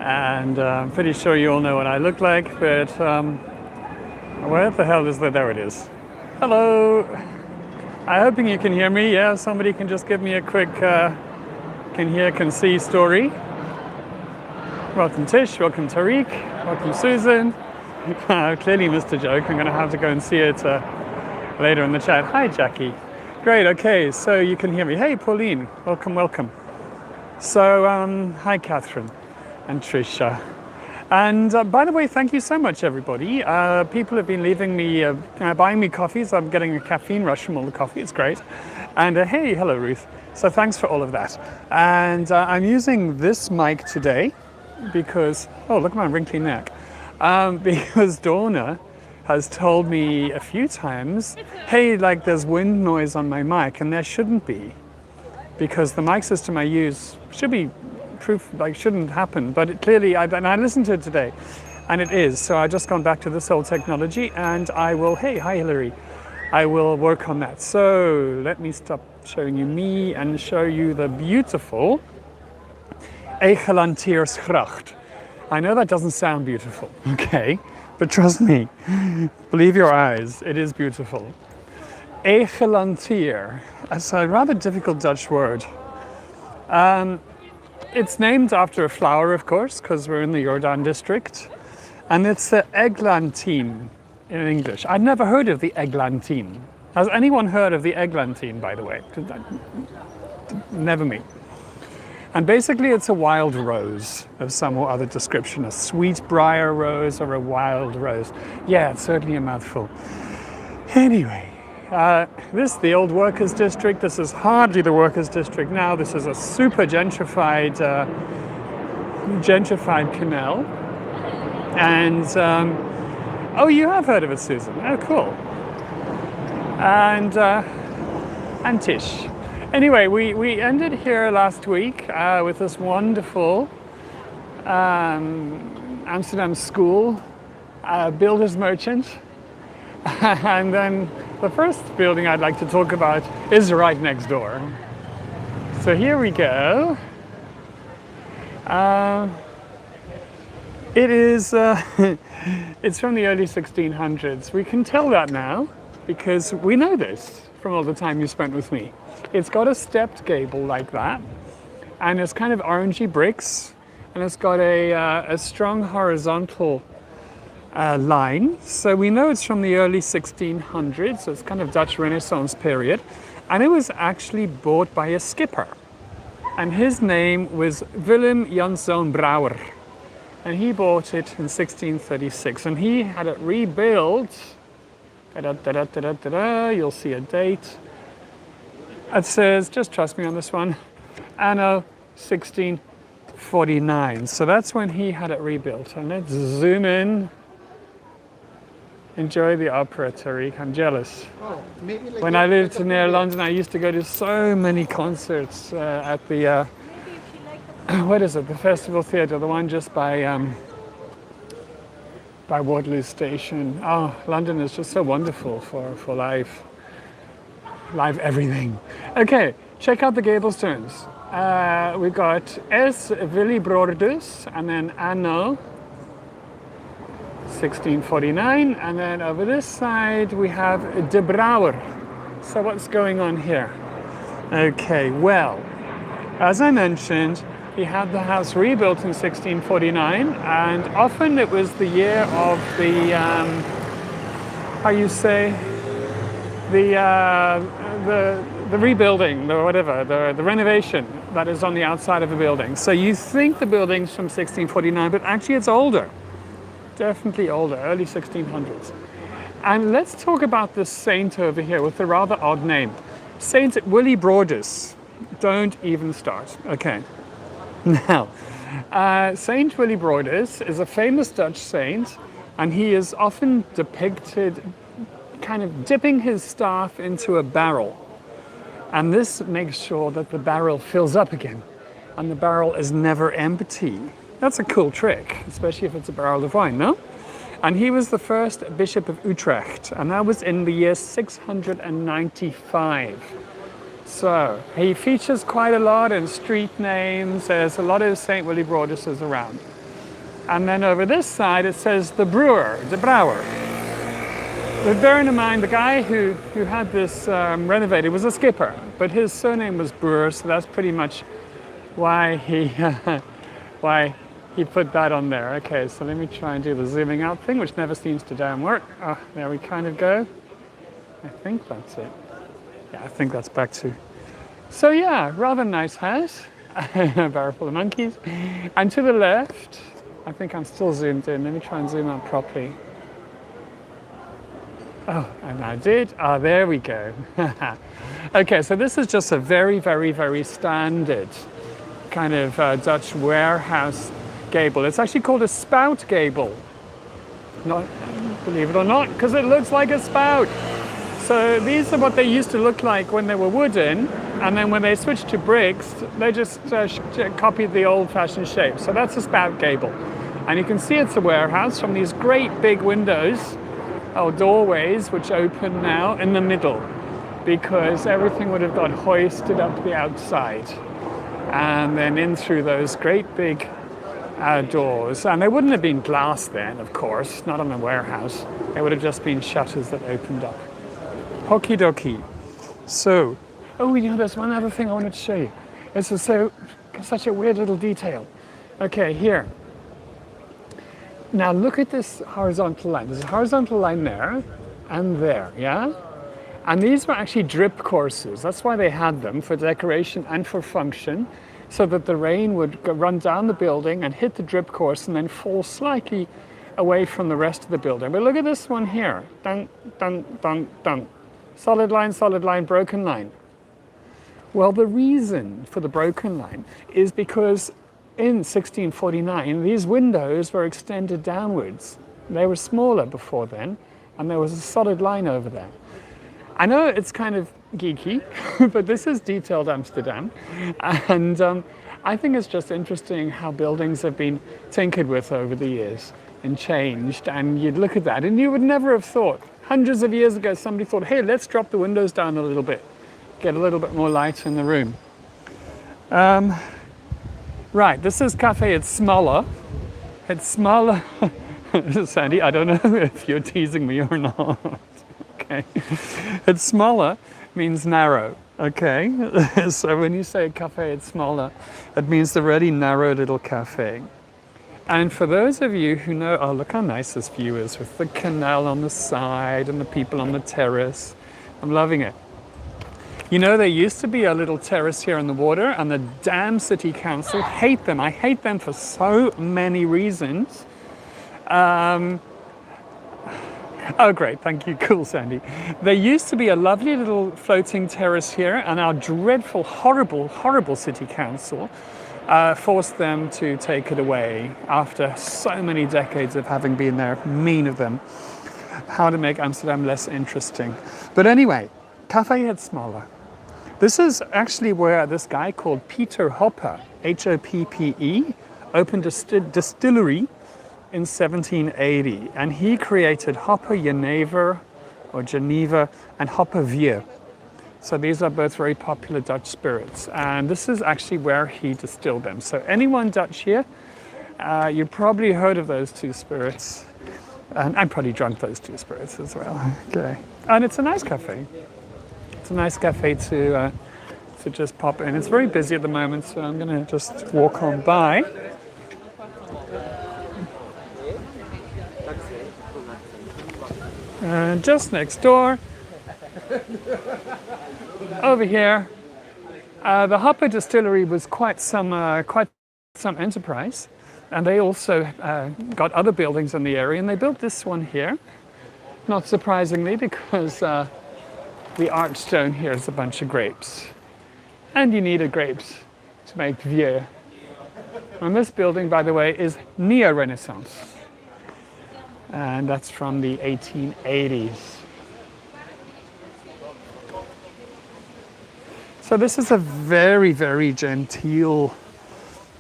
And I'm pretty sure you all know what I look like, but where the hell is that? There it is. Hello. I'm hoping you can hear me. Yeah, somebody can just give me a quick can hear, can see story. Welcome Tish, welcome Tariq, welcome Susan. Clearly missed a joke. I'm going to have to go and see it later in the chat. Hi Jackie. Great, okay, so you can hear me. Hey Pauline, welcome, welcome. So, hi Catherine and Trisha. And by the way, thank you so much everybody. People have been leaving me, buying me coffees. I'm getting a caffeine rush from all the coffee, it's great. And hey, hello Ruth. So thanks for all of that. And I'm using this mic today because, oh look at my wrinkly neck. Because Donna has told me a few times, hey, like there's wind noise on my mic, and there shouldn't be. Because the mic system I use should be proof, like shouldn't happen, but it clearly, and I listened to it today, and it is. So I've just gone back to this old technology, and I will, hey, hi Hillary, I will work on that. So let me stop showing you me and show you the beautiful Egelantiersgracht. I know that doesn't sound beautiful, okay, but trust me, believe your eyes, it is beautiful. Egelantier, that's a rather difficult Dutch word. It's named after a flower, of course, because we're in the Jordaan district, and it's the eglantine in English. I'd never heard of the eglantine. Has anyone heard of the eglantine, by the way? Never me. And basically it's a wild rose of some or other description, a sweet briar rose or a wild rose. Yeah, it's certainly a mouthful. Anyway, this is the old workers' district. This is hardly the workers' district now. This is a super gentrified canal. And, oh, you have heard of it, Susan. Oh, cool. And Tish. Anyway, we ended here last week with this wonderful Amsterdam School builder's merchant. And then the first building I'd like to talk about is right next door. So here we go. It is, it's from the early 1600s. We can tell that now because we know this from all the time you spent with me. It's got a stepped gable like that, and it's kind of orangey bricks, and it's got a strong horizontal line. So we know it's from the early 1600s, so it's kind of Dutch Renaissance period, and it was actually bought by a skipper, and his name was Willem Janszoon Brouwer, and he bought it in 1636, and he had it rebuilt. You'll see a date. It says, just trust me on this one, anno 1649. So that's when he had it rebuilt. And let's zoom in. Enjoy the opera, Tariq. I'm jealous. Oh, maybe like when I lived near London, I used to go to so many concerts at the, what is it, the Festival Theatre, the one just by Waterloo Station. Oh, London is just so wonderful for live everything. Okay, check out the gables turns. We've got S. Willebroeders and then anno 1649, and then over this side we have De Brouwer. So what's going on here? Okay, well, as I mentioned, he had the house rebuilt in 1649, and often it was the year of the, how you say, the rebuilding, the whatever, the renovation that is on the outside of the building. So you think the building's from 1649, but actually it's older. Definitely older, early 1600s. And let's talk about this saint over here with a rather odd name. Saint Willebroeders. Don't even start. Okay. Now, Saint Willebroeders is a famous Dutch saint, and he is often depicted kind of dipping his staff into a barrel. And this makes sure that the barrel fills up again, and the barrel is never empty. That's a cool trick, especially if it's a barrel of wine, no? And he was the first Bishop of Utrecht, and that was in the year 695. So he features quite a lot in street names. There's a lot of St. Willebroeders around. And then over this side it says the brewer, the brouwer. But bearing in mind, the guy who had this renovated was a skipper, but his surname was Brewer, so that's pretty much why he put that on there. Okay, so let me try and do the zooming out thing, which never seems to damn work. Oh, there we kind of go. I think that's it. Yeah, I think that's back to. So yeah, rather nice house. A barrel full of monkeys. And to the left, I think I'm still zoomed in. Let me try and zoom out properly. Oh, and I did. Ah, there we go. Okay, so this is just a very, very, very standard kind of Dutch warehouse gable. It's actually called a spout gable. Not, believe it or not, because it looks like a spout. So these are what they used to look like when they were wooden, and then when they switched to bricks, they just copied the old-fashioned shape. So that's a spout gable. And you can see it's a warehouse from these great big windows, or doorways, which open now in the middle, because everything would have got hoisted up the outside and then in through those great big doors. And they wouldn't have been glass then, of course, not on the warehouse. They would have just been shutters that opened up. Okie dokie. So, oh, you know, there's one other thing I wanted to show you. This is such a weird little detail. Okay, here. Now look at this horizontal line. There's a horizontal line there and there, yeah? And these were actually drip courses. That's why they had them, for decoration and for function, so that the rain would run down the building and hit the drip course and then fall slightly away from the rest of the building. But look at this one here. Dun, dun, dun, dun. Solid line, broken line. Well, the reason for the broken line is because in 1649, these windows were extended downwards. They were smaller before then, and there was a solid line over there. I know it's kind of geeky, but this is detailed Amsterdam. And I think it's just interesting how buildings have been tinkered with over the years and changed. And you'd look at that, and you would never have thought, hundreds of years ago, somebody thought, hey, let's drop the windows down a little bit, get a little bit more light in the room. Right, this is Café It's Smaller. It's smaller. Sandy, I don't know if you're teasing me or not. Okay. It's smaller means narrow. Okay. So when you say Café It's Smaller, it means the really narrow little cafe. And for those of you who know, oh, look how nice this view is with the canal on the side and the people on the terrace. I'm loving it. You know, there used to be a little terrace here in the water, and the damn city council hate them. I hate them for so many reasons. Oh, great, thank you, cool, Sandy. There used to be a lovely little floating terrace here, and our dreadful, horrible, horrible city council forced them to take it away after so many decades of having been there. Mean of them. How to make Amsterdam less interesting. But anyway, Café It's Smaller. This is actually where this guy called Peter Hoppe, H-O-P-P-E, opened a distillery in 1780. And he created Hoppe Jenever, or Geneva, and Hoppe Vier. So these are both very popular Dutch spirits. And this is actually where he distilled them. So anyone Dutch here, you've probably heard of those two spirits. And I've probably drunk those two spirits as well. Okay. And it's a nice cafe. It's a nice cafe to just pop in. It's very busy at the moment, so I'm going to just walk on by. Just next door, over here, the Hoppe Distillery was quite some enterprise, and they also got other buildings in the area, and they built this one here, not surprisingly, because the archstone here is a bunch of grapes. And you needed grapes to make vieux. And this building, by the way, is Neo-Renaissance. And that's from the 1880s. So this is a very, very genteel,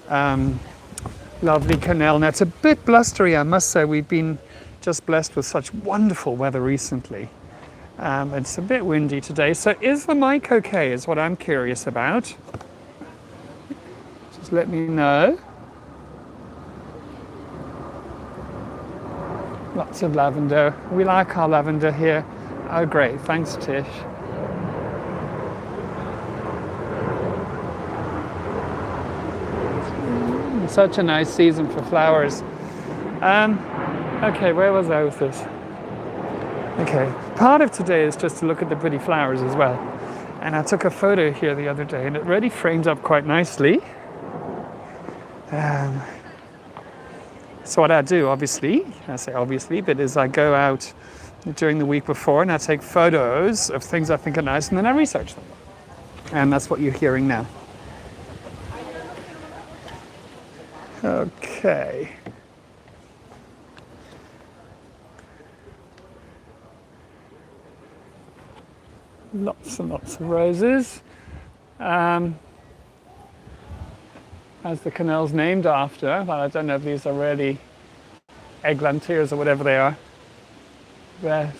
lovely canal. Now it's a bit blustery, I must say. We've been just blessed with such wonderful weather recently. It's a bit windy today. So is the mic okay, is what I'm curious about. Just let me know. Lots of lavender. We like our lavender here. Oh, great. Thanks, Tish. Such a nice season for flowers. Okay, where was I with this? Okay, part of today is just to look at the pretty flowers as well. And I took a photo here the other day and it really frames up quite nicely. So what I do, obviously, I say obviously, but is I go out during the week before and I take photos of things I think are nice and then I research them. And that's what you're hearing now. Okay. Lots and lots of roses. As the canal's named after, but I don't know if these are really Egelantiersgracht or whatever they are. But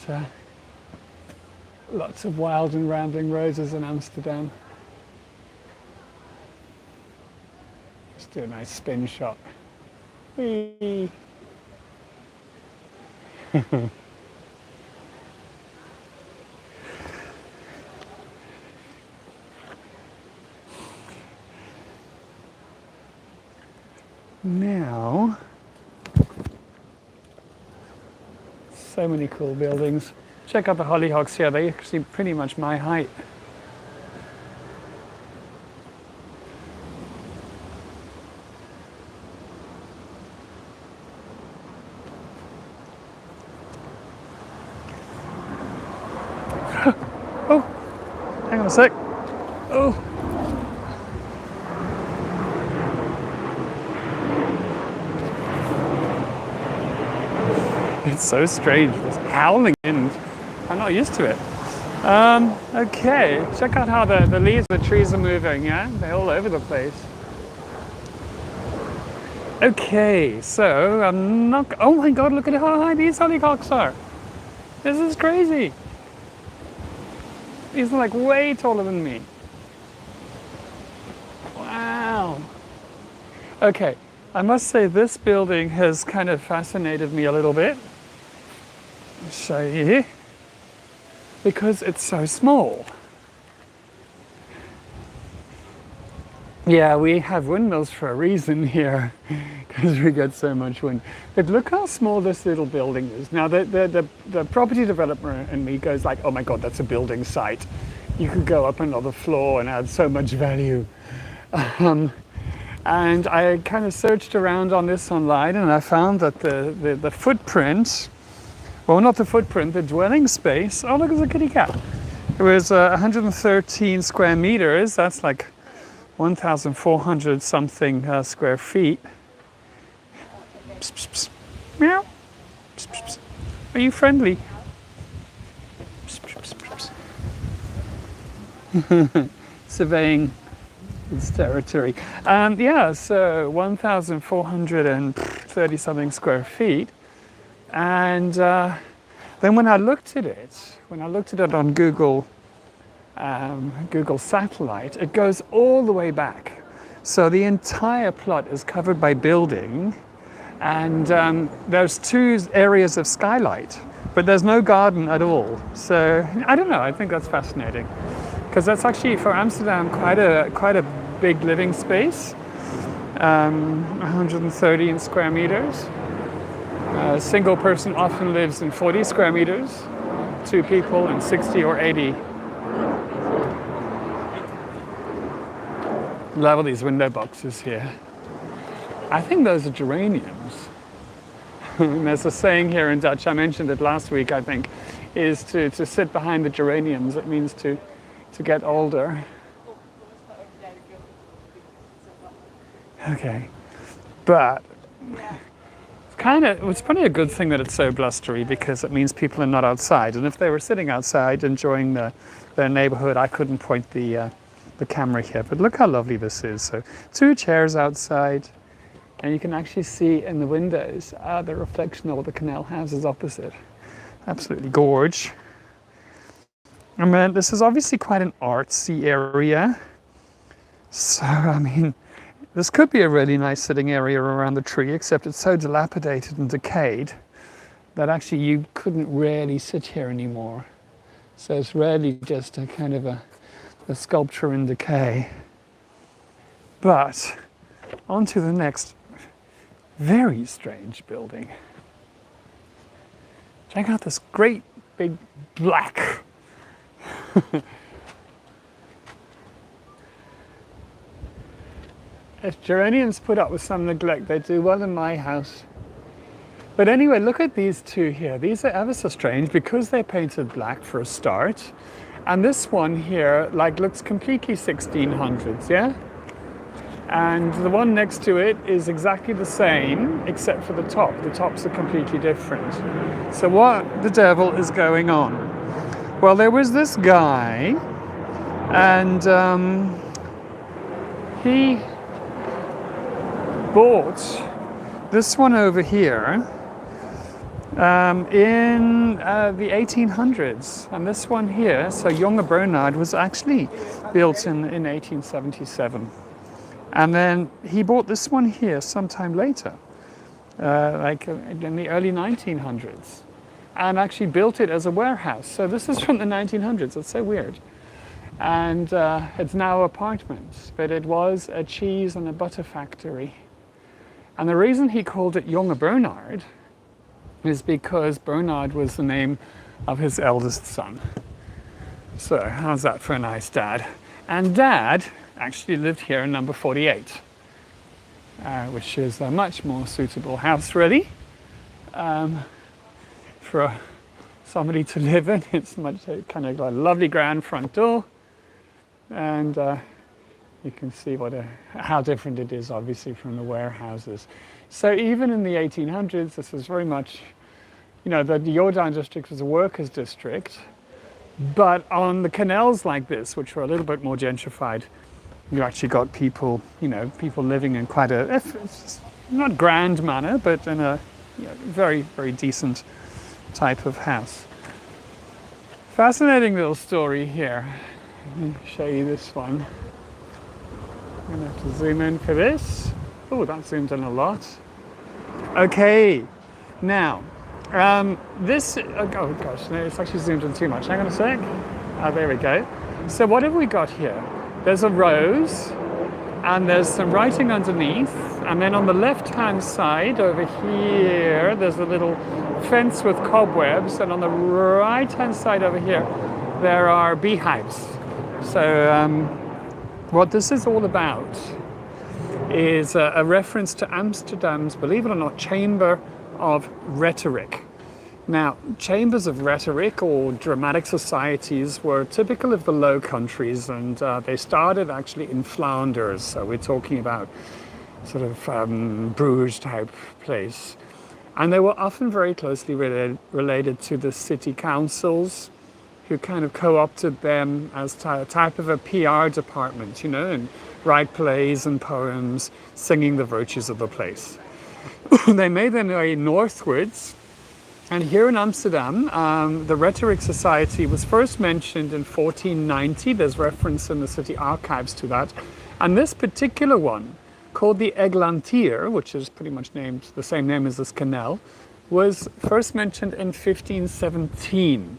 lots of wild and rambling roses in Amsterdam. Let's do a nice spin shot. Whee! Now, so many cool buildings. Check out the hollyhocks here, they're actually pretty much my height. Oh, hang on a sec. Oh. It's so strange, this howling wind. I'm not used to it. Okay, check out how the leaves of the trees are moving, yeah? They're all over the place. Okay, so I'm not... Oh my god, look at how high these hollyhocks are. This is crazy. These are like way taller than me. Wow. Okay, I must say this building has kind of fascinated me a little bit. I'll show you. Because it's so small. Yeah, we have windmills for a reason here, because we get so much wind. But look how small this little building is. Now, the property developer in me goes like, oh my god, that's a building site. You could go up another floor and add so much value. And I kind of searched around on this online, and I found that the footprint, well, not the footprint, the dwelling space, oh, look, there's a kitty cat. It was 113 square meters, that's like 1,400 something square feet. Psst, psst, psst. Meow. Psst, psst, psst. Are you friendly? Psst, psst, psst, psst. Surveying its territory. Yeah, so 1,430 something square feet. And then when I looked at it on Google Satellite, it goes all the way back. So the entire plot is covered by building, and there's 2 areas of skylight, but there's no garden at all. So I don't know, I think that's fascinating, because that's actually for Amsterdam quite a big living space, 130 square meters. A single person often lives in 40 square meters, 2 people in 60 or 80. Love all these window boxes here. I think those are geraniums. And there's a saying here in Dutch, I mentioned it last week, I think, is to sit behind the geraniums. It means to get older. Okay. But it's probably a good thing that it's so blustery, because it means people are not outside. And if they were sitting outside enjoying their neighborhood, I couldn't point the camera here, but look how lovely this is. So 2 chairs outside, and you can actually see in the windows the reflection of what the canal houses opposite. Absolutely gorge. And then this is obviously quite an artsy area. So, I mean, this could be a really nice sitting area around the tree, except it's so dilapidated and decayed. that actually you couldn't really sit here anymore. So it's really just a kind of a sculpture in decay. But on to the next very strange building. Check out this great big black. If geraniums put up with some neglect, they do well in my house. But anyway, look at these two here. These are ever so strange because they're painted black for a start. And this one here, like, looks completely 1600s, yeah? And the one next to it is exactly the same, except for the top. The tops are completely different. So what the devil is going on? Well, there was this guy, and he bought this one over here in the 1800s, and this one here, so Jonge Bernard, was actually built in 1877, and then he bought this one here sometime later, like in the early 1900s, and actually built it as a warehouse. So this is from the 1900s. It's so weird. And it's now apartments, but it was a cheese and a butter factory. And the reason he called it Jonge Bernard is because Bernard was the name of his eldest son. So how's that for a nice dad? And Dad actually lived here in number 48, which is a much more suitable house, really, for somebody to live in. It's much kind of got a lovely grand front door, and you can see how different it is, obviously, from the warehouses. So even in the 1800s, this was very much, the Jordaan district was a workers' district, but on the canals like this, which were a little bit more gentrified, you actually got people, people living in quite a, not grand manner, but in a very, very decent type of house. Fascinating little story here. Let me show you this one. I'm going to have to zoom in for this. Oh, that zoomed in a lot. Okay, now, this, oh gosh, no, it's actually zoomed in too much. Hang on a sec. There we go. So what have we got here? There's a rose, and there's some writing underneath, and then on the left-hand side over here, there's a little fence with cobwebs, and on the right-hand side over here, there are beehives. So what this is all about is a reference to Amsterdam's, believe it or not, Chamber of Rhetoric. Now, chambers of rhetoric or dramatic societies were typical of the Low Countries, and they started actually in Flanders. So we're talking about sort of Bruges type place. And they were often very closely related to the city councils, who kind of co-opted them as a type of a PR department, and write plays and poems singing the virtues of the place. They made their way northwards. And here in Amsterdam, the Rhetoric Society was first mentioned in 1490. There's reference in the city archives to that. And this particular one, called the Egelantier, which is pretty much named the same name as this canal, was first mentioned in 1517.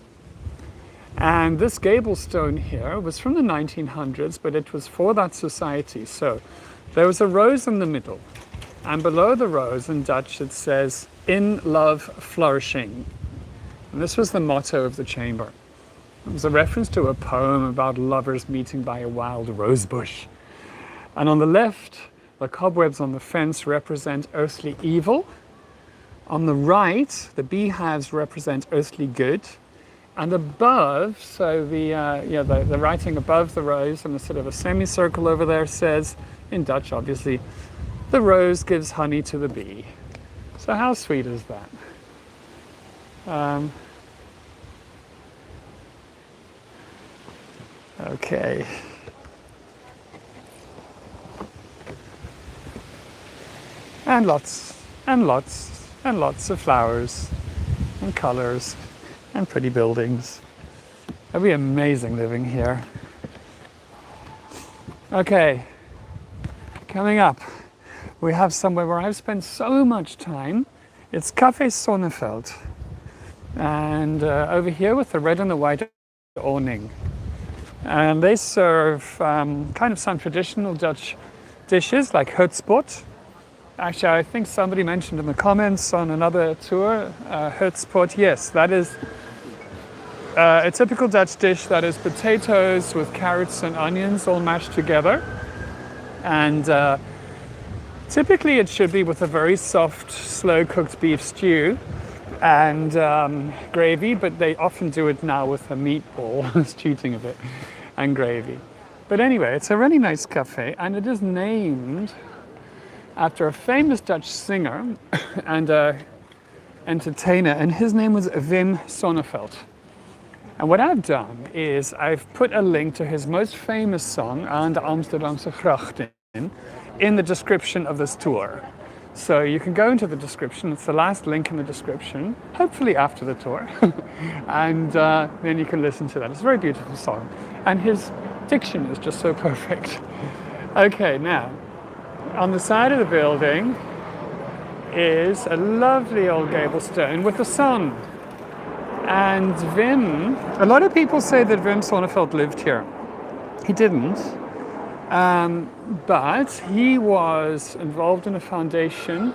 And this gable stone here was from the 1900s, but it was for that society. So there was a rose in the middle. And below the rose, in Dutch, it says, "In love flourishing." And this was the motto of the chamber. It was a reference to a poem about lovers meeting by a wild rose bush. And on the left, the cobwebs on the fence represent earthly evil. On the right, the beehives represent earthly good. And above, so the writing above the rose in a sort of a semicircle over there says, in Dutch obviously, "The rose gives honey to the bee." So how sweet is that? Okay. And lots and lots and lots of flowers and colors and pretty buildings. It'd be amazing living here. Okay, coming up, we have somewhere where I've spent so much time. It's Café Sonneveld. And over here with the red and the white awning. And they serve kind of some traditional Dutch dishes like hutspot. Actually, I think somebody mentioned in the comments on another tour, hutspot. Yes, that is a typical Dutch dish that is potatoes with carrots and onions all mashed together. And typically it should be with a very soft, slow-cooked beef stew and gravy, but they often do it now with a meatball. It's cheating a bit, and gravy. But anyway, it's a really nice cafe, and it is named after a famous Dutch singer and entertainer, and his name was Wim Sonneveld. And what I've done is I've put a link to his most famous song, Aan de Amsterdamse Grachten, in the description of this tour. So you can go into the description, it's the last link in the description, hopefully after the tour, and then you can listen to that. It's a very beautiful song, and his diction is just so perfect. Okay, now, on the side of the building is a lovely old gable stone with the sun. And Wim, a lot of people say that Wim Sonneveld lived here. He didn't. But he was involved in a foundation,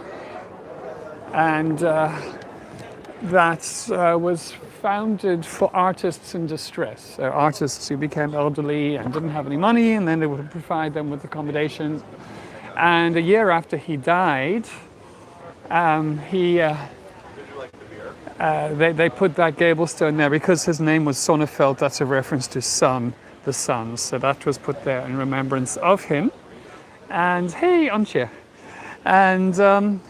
and that was founded for artists in distress. So artists who became elderly and didn't have any money, and then they would provide them with accommodation. And a year after he died, they put that gable stone there because his name was Sonneveld. That's a reference to sun. The sun, so that was put there in remembrance of him. And hey, Antje, and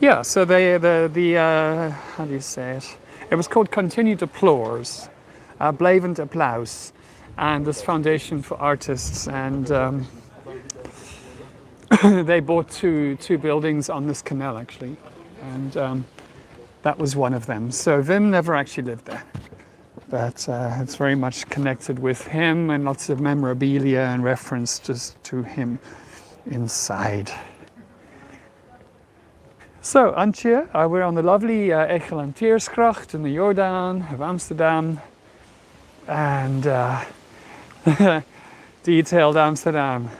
yeah, so the how do you say it? It was called Continued Applause, Blijvend Applaus, and this foundation for artists, and they bought two buildings on this canal actually, and that was one of them. So Wim never actually lived there. But it's very much connected with him, and lots of memorabilia and references to him inside. So, Antje, we're on the lovely Egelantiersgracht in the Jordaan of Amsterdam. And detailed Amsterdam.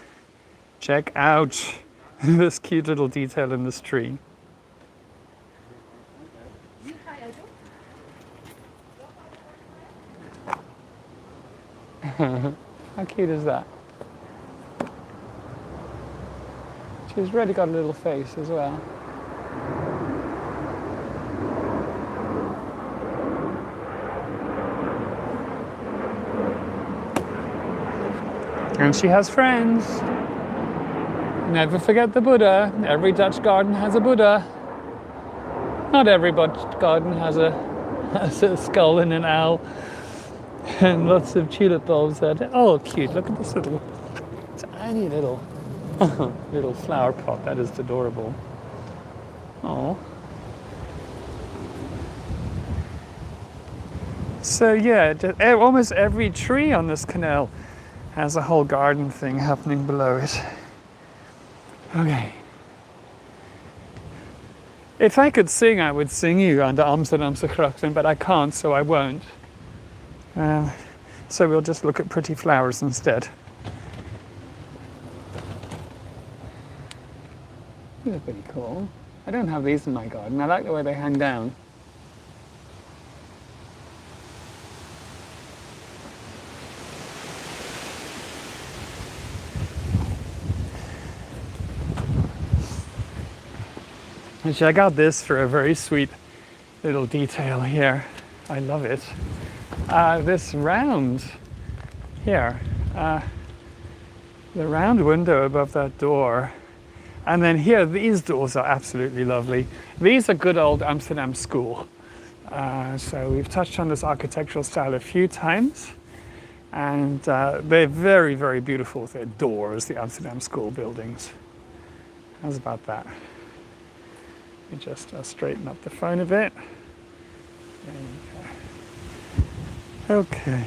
Check out this cute little detail in this tree. How cute is that? She's really got a little face as well. And she has friends. Never forget the Buddha. Every Dutch garden has a Buddha. Not every Dutch garden has a skull and an owl. And lots of tulip bulbs that, oh cute, look at this little, tiny little, little flower pot, that is adorable. Oh. So yeah, almost every tree on this canal has a whole garden thing happening below it. Okay. If I could sing, I would sing you Aan de Amsterdamse Grachten, but I can't, so I won't. So we'll just look at pretty flowers instead. These are pretty cool. I don't have these in my garden. I like the way they hang down. And check out this for a very sweet little detail here. I love it. This round here, the round window above that door, and then here these doors are absolutely lovely. These are good old Amsterdam School. So we've touched on this architectural style a few times, and they're very, very beautiful with their doors, the Amsterdam School buildings. How's about that? Let me just straighten up the phone a bit. There you go. Okay.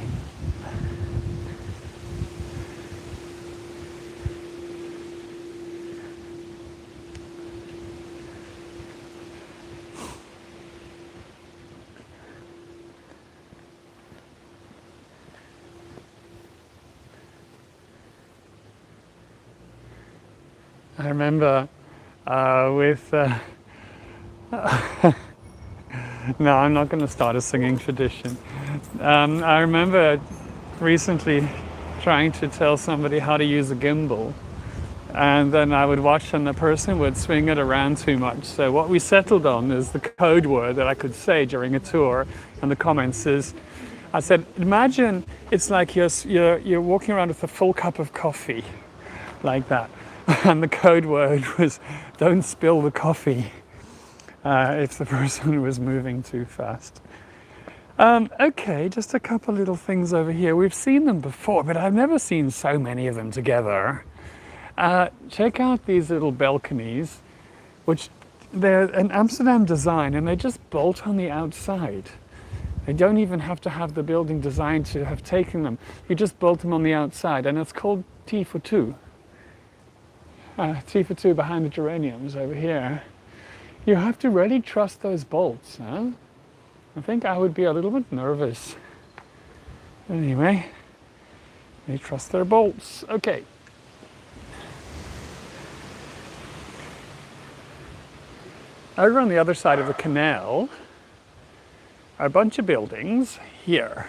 I remember with... no, I'm not going to start a singing tradition. I remember recently trying to tell somebody how to use a gimbal, and then I would watch and the person would swing it around too much. So what we settled on is the code word that I could say during a tour, and the comments is, I said, imagine it's like you're walking around with a full cup of coffee, like that. And the code word was, don't spill the coffee, if the person was moving too fast. Okay, just a couple little things over here. We've seen them before, but I've never seen so many of them together. Check out these little balconies, which they're an Amsterdam design, and they just bolt on the outside. They don't even have to have the building design to have taken them. You just bolt them on the outside, and it's called T for 2. T for 2 behind the geraniums over here. You have to really trust those bolts, huh? I think I would be a little bit nervous. Anyway, they trust their bolts. Okay. Over on the other side of the canal are a bunch of buildings here.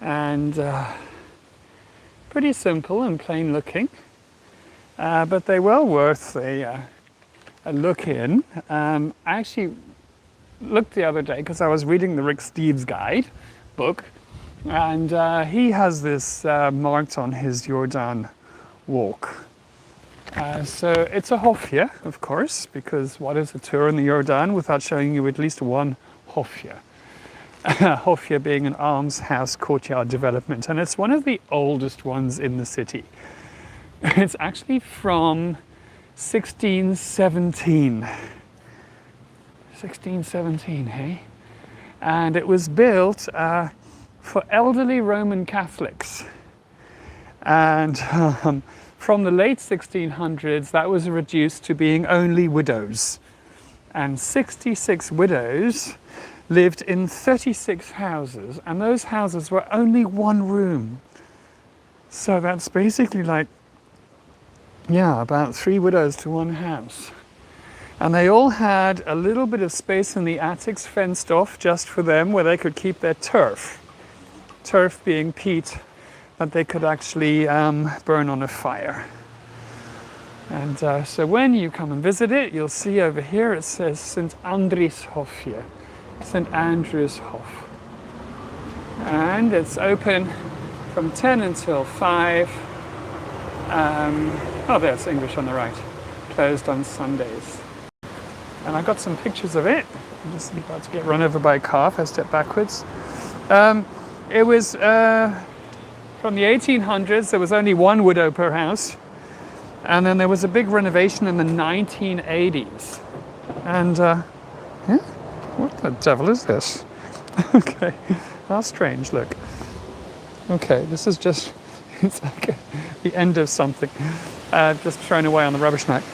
And pretty simple and plain looking. But they're well worth a look in. I actually looked the other day because I was reading the Rick Steves guide book, and he has this marked on his Jordaan walk. So it's a hofje, of course, because what is a tour in the Jordaan without showing you at least one hofje? Hofje being an almshouse courtyard development, and it's one of the oldest ones in the city. It's actually from 1617. 1617, hey? And it was built for elderly Roman Catholics. And from the late 1600s, that was reduced to being only widows. And 66 widows lived in 36 houses, and those houses were only one room. So that's basically like, yeah, about 3 widows to one house. And they all had a little bit of space in the attics fenced off just for them, where they could keep their turf. Turf being peat that they could actually burn on a fire. And so when you come and visit it, you'll see over here it says St. Andries Hofje, St. Andrew's Hof. And it's open from 10 until 5. Oh, there's English on the right. Closed on Sundays. And I got some pictures of it. I'm just about to get run over by a car if I step backwards. It was from the 1800s. There was only one widow per house, and then there was a big renovation in the 1980s. And yeah, what the devil is this? Okay, how strange. Look. Okay, this is just, it's like the end of something, just thrown away on the rubbish night.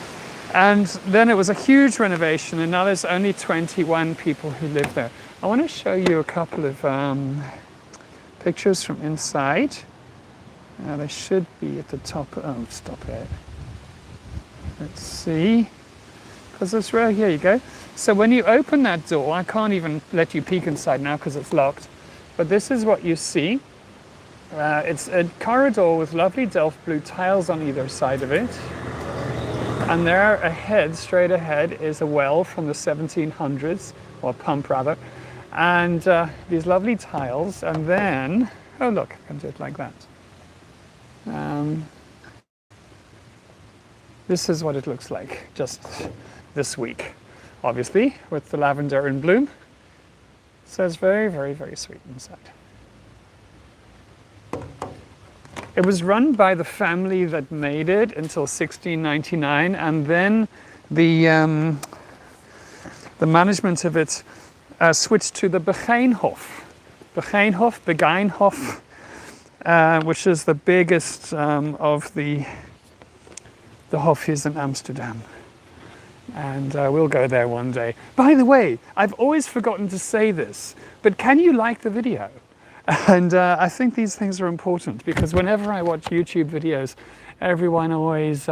And then it was a huge renovation, and now there's only 21 people who live there. I want to show you a couple of pictures from inside. They should be at the top. Oh, stop it. Let's see. Because it's right here you go. So when you open that door, I can't even let you peek inside now because it's locked. But this is what you see. It's a corridor with lovely Delft blue tiles on either side of it. And there ahead, straight ahead, is a well from the 1700s, or pump rather. And these lovely tiles, and then, oh look, I can do it like that. This is what it looks like just this week, obviously, with the lavender in bloom. So it's very, very, very sweet inside. It was run by the family that made it until 1699, and then the management of it switched to the Begijnhof. Begijnhof, which is the biggest of the hofjes in Amsterdam. And we'll go there one day. By the way, I've always forgotten to say this, but can you like the video? And I think these things are important, because whenever I watch YouTube videos, everyone always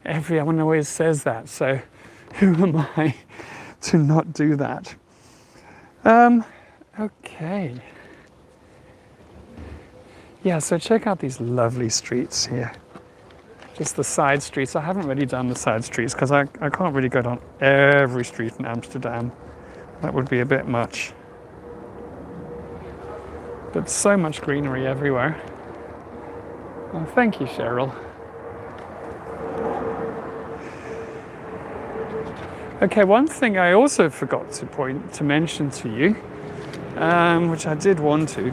Everyone always says that, so who am I to not do that? Okay. Yeah, so check out these lovely streets here. Just the side streets. I haven't really done the side streets because I can't really go down every street in Amsterdam. That would be a bit much. But so much greenery everywhere. Oh, thank you, Cheryl. Okay, one thing I also forgot to mention to you, which I did want to,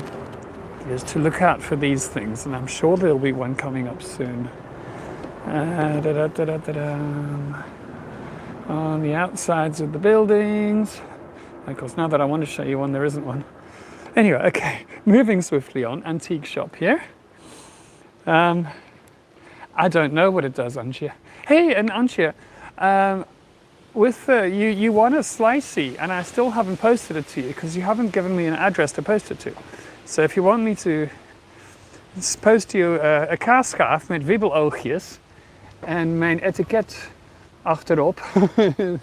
is to look out for these things, and I'm sure there'll be one coming up soon. On the outsides of the buildings. Of course, now that I want to show you one, there isn't one. Anyway, okay, moving swiftly on. Antique shop here. I don't know what it does, Antje. Hey, and Antje, with you want a slicey, and I still haven't posted it to you because you haven't given me an address to post it to. So if you want me to post you a kaasschaaf met wibbeloogjes en mijn etiket achterop,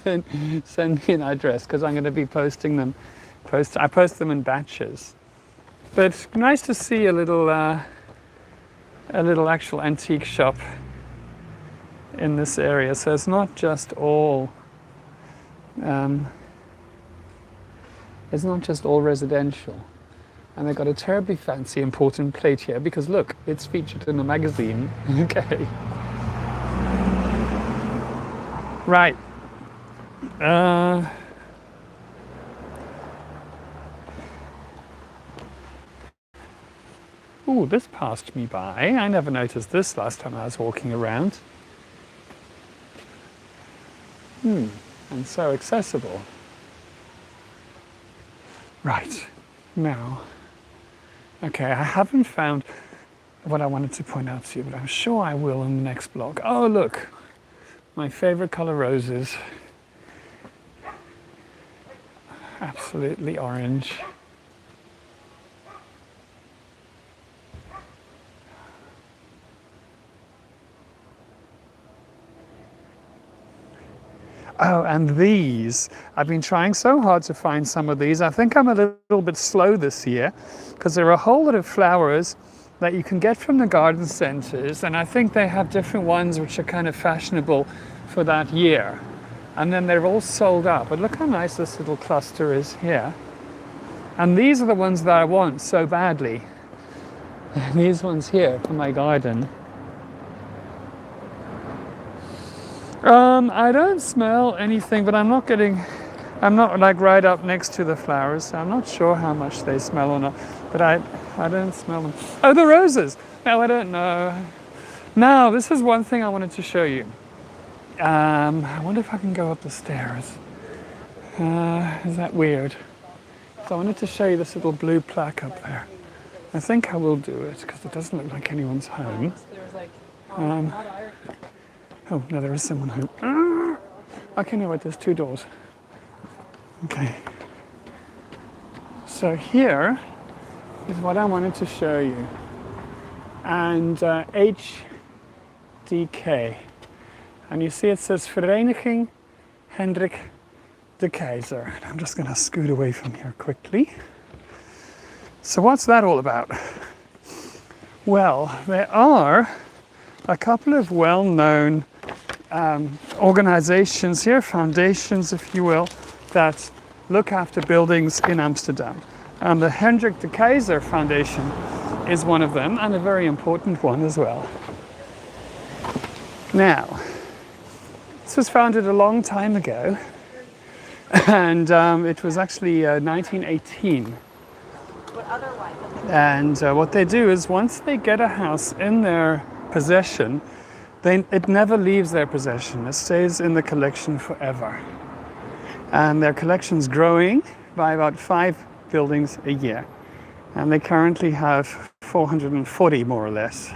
then send me an address because I'm going to be posting them. I post them in batches. But nice to see a little actual antique shop in this area. So it's not just all residential. And they've got a terribly fancy important plate here because look, it's featured in a magazine. Okay. Right. Ooh, this passed me by. I never noticed this last time I was walking around. And so accessible. Right. Now, okay, I haven't found what I wanted to point out to you, but I'm sure I will in the next blog. Oh, look, my favorite color roses. Absolutely orange. Oh, and these. I've been trying so hard to find some of these. I think I'm a little bit slow this year because there are a whole lot of flowers that you can get from the garden centres, and I think they have different ones which are kind of fashionable for that year. And then they're all sold out. But look how nice this little cluster is here. And these are the ones that I want so badly. These ones here for my garden. I don't smell anything, but I'm not like right up next to the flowers, so I'm not sure how much they smell or not, but I don't smell them. Oh, the roses! No, I don't know. Now, this is one thing I wanted to show you. I wonder if I can go up the stairs. Is that weird? So I wanted to show you this little blue plaque up there. I think I will do it, because it doesn't look like anyone's home. Oh, no, there is someone home. Okay, no, wait, there's two doors. Okay. So here is what I wanted to show you. And HDK. And you see it says Vereniging Hendrik de Keizer. I'm just going to scoot away from here quickly. So what's that all about? Well, there are a couple of well-known organizations here, foundations if you will, that look after buildings in Amsterdam. And the Hendrik de Keizer Foundation is one of them, and a very important one as well. Now, this was founded a long time ago, and it was actually 1918. And what they do is once they get a house in their possession, it never leaves their possession. It stays in the collection forever. And their collection's growing by about 5 buildings a year. And they currently have 440 more or less.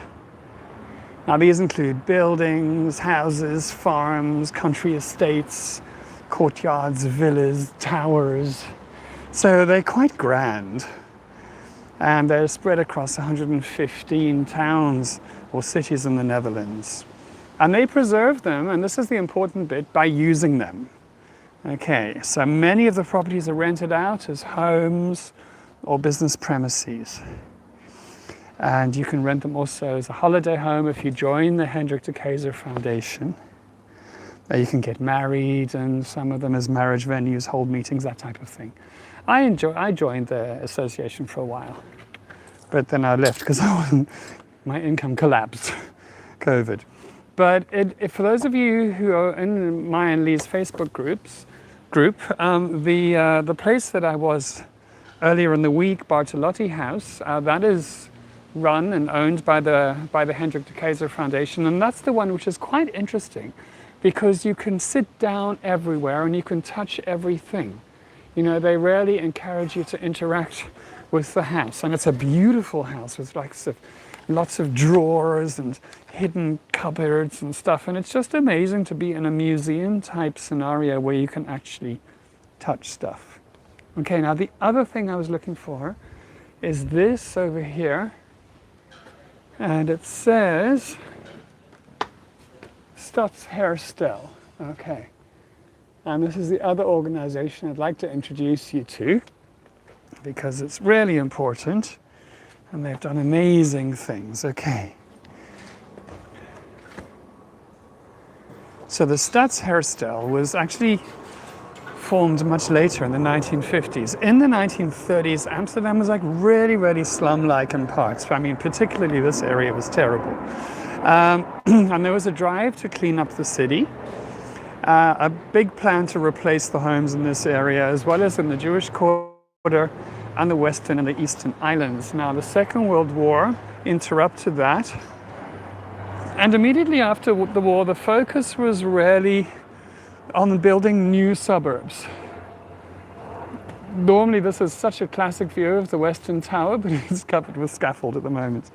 Now these include buildings, houses, farms, country estates, courtyards, villas, towers. So they're quite grand. And they're spread across 115 towns or cities in the Netherlands. And they preserve them, and this is the important bit, by using them. Okay, so many of the properties are rented out as homes or business premises. And you can rent them also as a holiday home if you join the Hendrik de Keyser Foundation. You can get married, and some of them as marriage venues, hold meetings, that type of thing. I joined the association for a while, but then I left because my income collapsed, COVID. But for those of you who are in my and Lee's Facebook group, the place that I was earlier in the week, Bartolotti House, that is run and owned by the Hendrik de Keyser Foundation, and that's the one which is quite interesting, because you can sit down everywhere and you can touch everything. You know, they rarely encourage you to interact with the house, and it's a beautiful house with lots of drawers and hidden cupboards and stuff, and it's just amazing to be in a museum type scenario where you can actually touch stuff. Okay, now the other thing I was looking for is this over here, and it says Stadsherstel. Okay, and this is the other organization I'd like to introduce you to, because it's really important and they've done amazing things. Okay, so the Stadsherstel was actually formed much later in the 1950s. In the 1930s, Amsterdam was like really, really slum-like in parts. I mean, particularly this area was terrible. And there was a drive to clean up the city, a big plan to replace the homes in this area, as well as in the Jewish quarter and the western and the eastern islands. Now, the Second World War interrupted that. And immediately after the war, the focus was really on building new suburbs. Normally, this is such a classic view of the Western Tower, but it's covered with scaffold at the moment.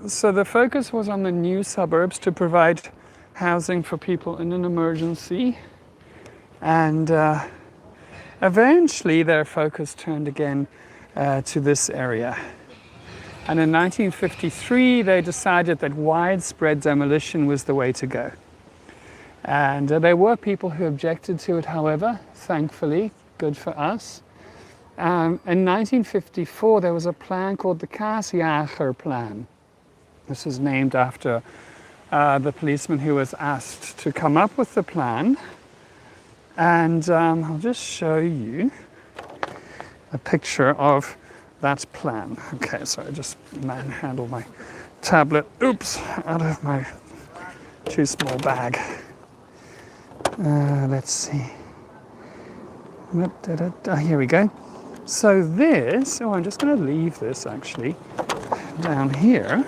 So the focus was on the new suburbs to provide housing for people in an emergency. And eventually their focus turned again to this area. And in 1953, they decided that widespread demolition was the way to go. And there were people who objected to it, however, thankfully, good for us. In 1954, there was a plan called the Kaasjager Plan. This is named after the policeman who was asked to come up with the plan. And I'll just show you a picture of that plan. Okay, so I just manhandled my tablet, out of my too small bag. Let's see. Here we go. So this, I'm just going to leave this actually down here.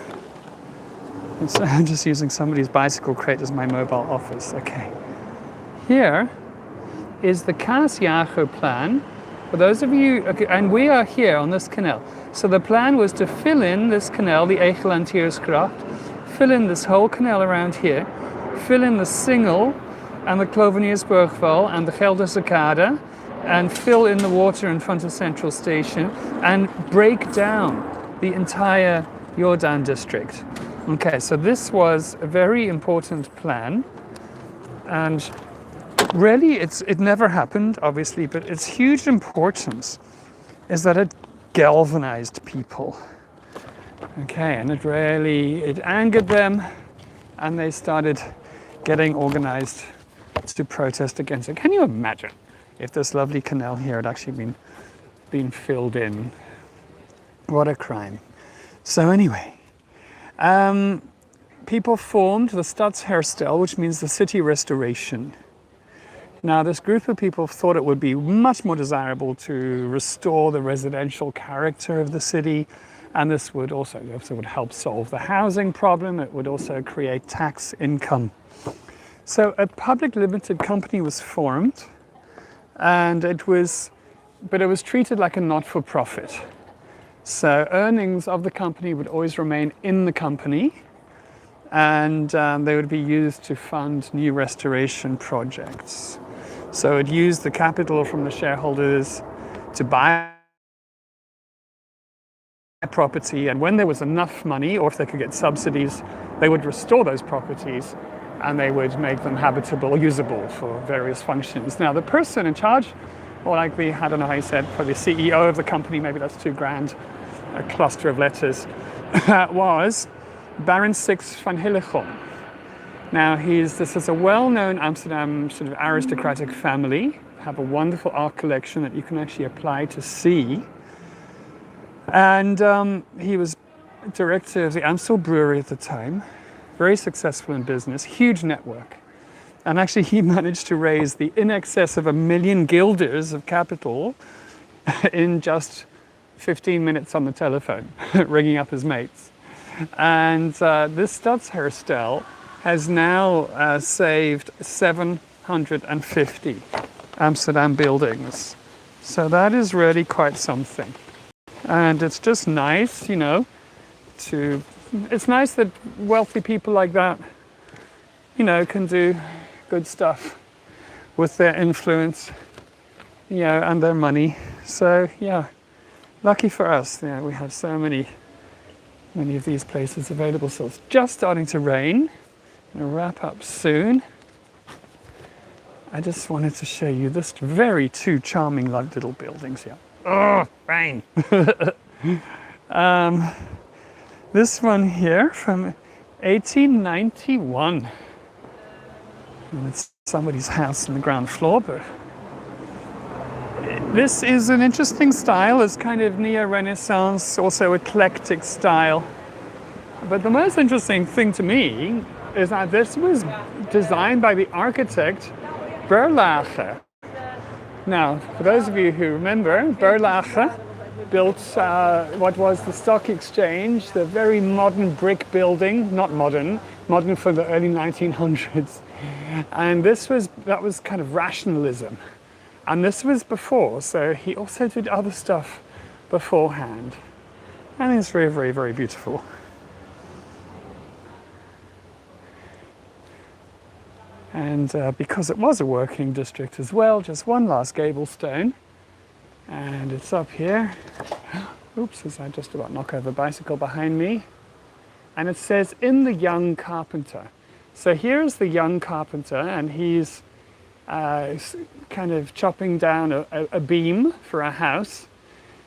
I'm just using somebody's bicycle crate as my mobile office. Okay. Here is the Kaasjager Plan. For those of you, okay, and we are here on this canal. So the plan was to fill in this canal, the Egelantiersgracht, fill in this whole canal around here, fill in the Singel and the Kloveniersburgwal and the Gelderse Kade, and fill in the water in front of Central Station and break down the entire Jordaan district. Okay, so this was a very important plan, and really it never happened, obviously, but its huge importance is that it galvanized people. Okay, and it angered them, and they started getting organized to protest against it. Can you imagine if this lovely canal here had actually been filled in? What a crime. So anyway, people formed the Stadsherstel, which means the city restoration. Now, this group of people thought it would be much more desirable to restore the residential character of the city, and this would also help solve the housing problem. It would also create tax income. So a public limited company was formed, and it was treated like a not-for-profit. So earnings of the company would always remain in the company, and they would be used to fund new restoration projects. So it used the capital from the shareholders to buy property, and when there was enough money, or if they could get subsidies they would restore those properties and they would make them habitable, usable for various functions. Now, the person in charge, or like I don't know how you said, for the CEO of the company, maybe that's too grand, a cluster of letters, was Baron Six van Hillegom. Now, this is a well-known Amsterdam sort of aristocratic family, have a wonderful art collection that you can actually apply to see. And he was director of the Amstel Brewery at the time, very successful in business, huge network. And actually he managed to raise in excess of 1 million guilders of capital in just 15 minutes on the telephone, ringing up his mates. And this Stadsherstel has now saved 750 Amsterdam buildings. So that is really quite something. And it's just nice, you know, it's nice that wealthy people like that, you know, can do good stuff with their influence, you know, and their money. So yeah, lucky for us, yeah, we have so many of these places available. So it's just starting to rain. I'm going to wrap up soon. I just wanted to show you this two charming little buildings here. Oh, rain! This one here from 1891. And it's somebody's house on the ground floor, but this is an interesting style. It's kind of neo-Renaissance, also eclectic style. But the most interesting thing to me is that this was designed by the architect Berlage. Now, for those of you who remember, Berlage built what was the stock exchange, the very modern brick building, not modern for the early 1900s. And that was kind of rationalism. And this was before, so he also did other stuff beforehand. And it's very, very, very beautiful. And because it was a working district as well, just one last gable stone. And it's up here. Oops, as I just about knock over a bicycle behind me. And it says, "In the young carpenter." So here's the young carpenter, and he's kind of chopping down a beam for a house.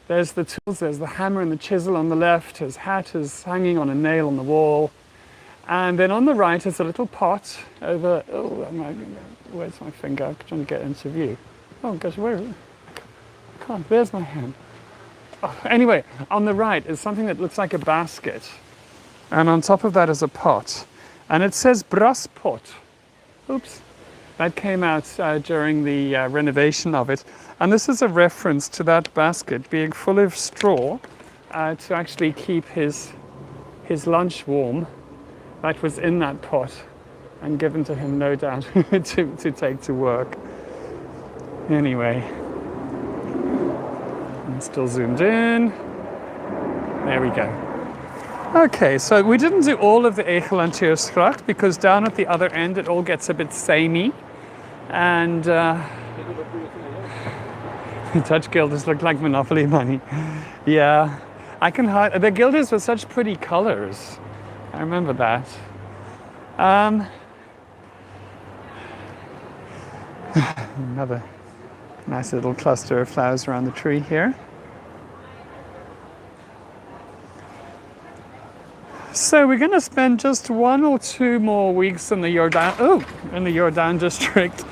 There's the tools, there's the hammer and the chisel on the left. His hat is hanging on a nail on the wall. And then on the right is a little pot over, where's my finger? I'm trying to get into view. Oh gosh, where? I can't, there's my hand. Oh, anyway, on the right is something that looks like a basket. And on top of that is a pot. And it says Braspot. Oops. That came out during the renovation of it. And this is a reference to that basket being full of straw to actually keep his lunch warm. That was in that pot and given to him, no doubt, to take to work. Anyway, I'm still zoomed in. There we go. Okay, so we didn't do all of the Egelantiersgracht because down at the other end it all gets a bit samey. And the Dutch guilders look like Monopoly money. Yeah, I can hide. The guilders were such pretty colors. I remember that. Another nice little cluster of flowers around the tree here. So we're going to spend just 1 or 2 more weeks in the Jordaan district.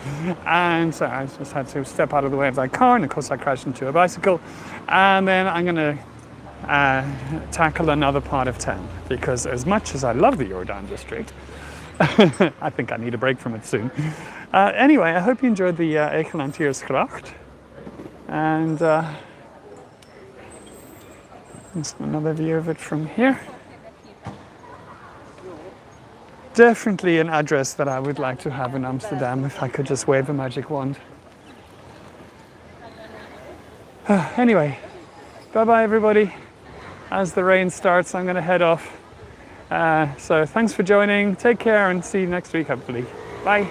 And so I just had to step out of the way of that car, and of course I crashed into a bicycle. And then I'm going to tackle another part of town, because as much as I love the Jordaan district, I think I need a break from it soon. Anyway, I hope you enjoyed the Egelantiersgracht. And just another view of it from here. Definitely an address that I would like to have in Amsterdam if I could just wave a magic wand. Anyway, bye-bye everybody. As the rain starts, I'm going to head off. So thanks for joining. Take care and see you next week, hopefully. Bye.